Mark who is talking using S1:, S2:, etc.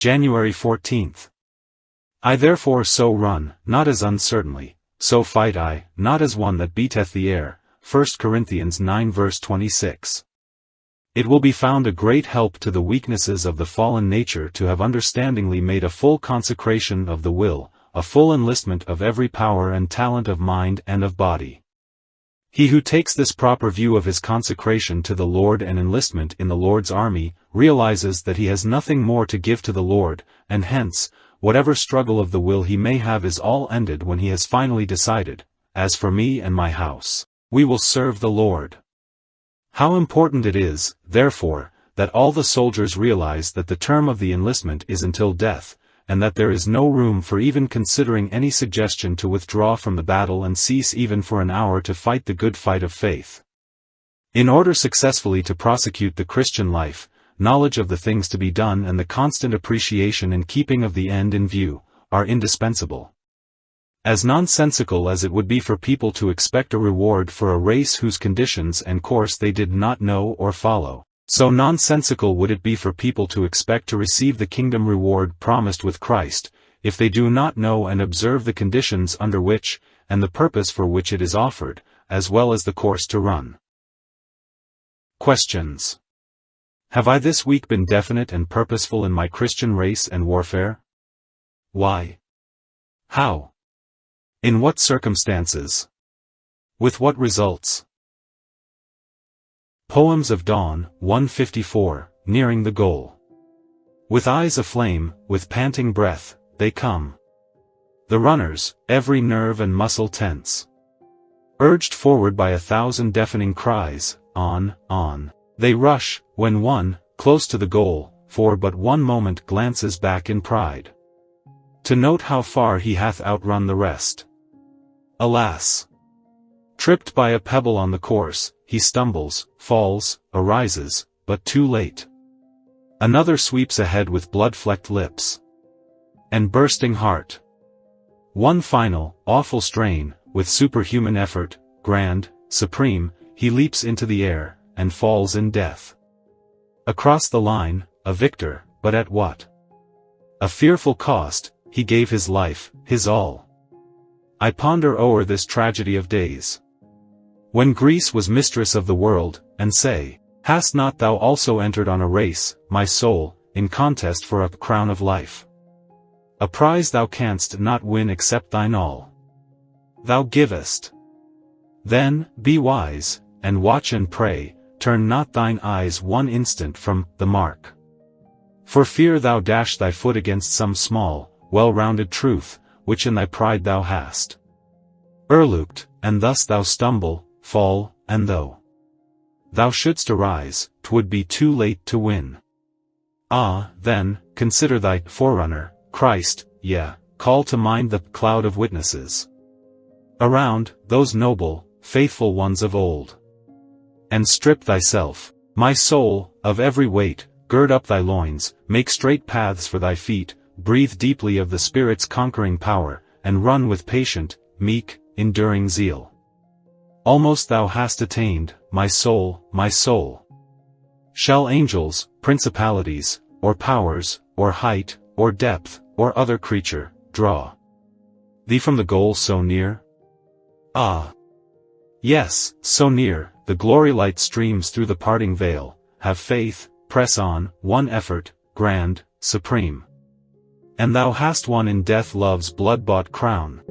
S1: January 14th. I therefore so run, not as uncertainly, so fight I, not as one that beateth the air. 1 Corinthians 9 verse 26. It will be found a great help to the weaknesses of the fallen nature to have understandingly made a full consecration of the will, a full enlistment of every power and talent of mind and of body. He who takes this proper view of his consecration to the Lord and enlistment in the Lord's army, realizes that he has nothing more to give to the Lord, and hence, whatever struggle of the will he may have is all ended when he has finally decided, as for me and my house, we will serve the Lord. How important it is, therefore, that all the soldiers realize that the term of the enlistment is until death, and that there is no room for even considering any suggestion to withdraw from the battle and cease even for an hour to fight the good fight of faith. In order successfully to prosecute the Christian life, knowledge of the things to be done and the constant appreciation and keeping of the end in view, are indispensable. As nonsensical as it would be for people to expect a reward for a race whose conditions and course they did not know or follow, so nonsensical would it be for people to expect to receive the kingdom reward promised with Christ, if they do not know and observe the conditions under which, and the purpose for which it is offered, as well as the course to run. Questions. Have I this week been definite and purposeful in my Christian race and warfare? Why? How? In what circumstances? With what results? Poems of Dawn, 154, Nearing the Goal. With eyes aflame, with panting breath, they come. The runners, every nerve and muscle tense. Urged forward by 1,000 deafening cries, on, they rush, when one, close to the goal, for but one moment glances back in pride, to note how far he hath outrun the rest. Alas! Tripped by a pebble on the course, he stumbles, falls, arises, but too late. Another sweeps ahead with blood-flecked lips and bursting heart. One final, awful strain, with superhuman effort, grand, supreme, he leaps into the air, and falls in death. Across the line, a victor, but at what? A fearful cost, he gave his life, his all. I ponder o'er this tragedy of days, when Greece was mistress of the world, and say, hast not thou also entered on a race, my soul, in contest for a crown of life? A prize thou canst not win except thine all thou givest. Then, be wise, and watch and pray, turn not thine eyes one instant from the mark, for fear thou dash thy foot against some small, well-rounded truth, which in thy pride thou hast o'erlooked, and thus thou stumble, fall, and though thou shouldst arise, 'twould be too late to win. Ah, then, consider thy forerunner, Christ, call to mind the cloud of witnesses around, those noble, faithful ones of old. And strip thyself, my soul, of every weight, gird up thy loins, make straight paths for thy feet, breathe deeply of the Spirit's conquering power, and run with patient, meek, enduring zeal. Almost thou hast attained, my soul, my soul. Shall angels, principalities, or powers, or height, or depth, or other creature, draw thee from the goal so near? Ah! Yes, so near, the glory light streams through the parting veil. Have faith, press on, one effort, grand, supreme. And thou hast won in death love's blood-bought crown.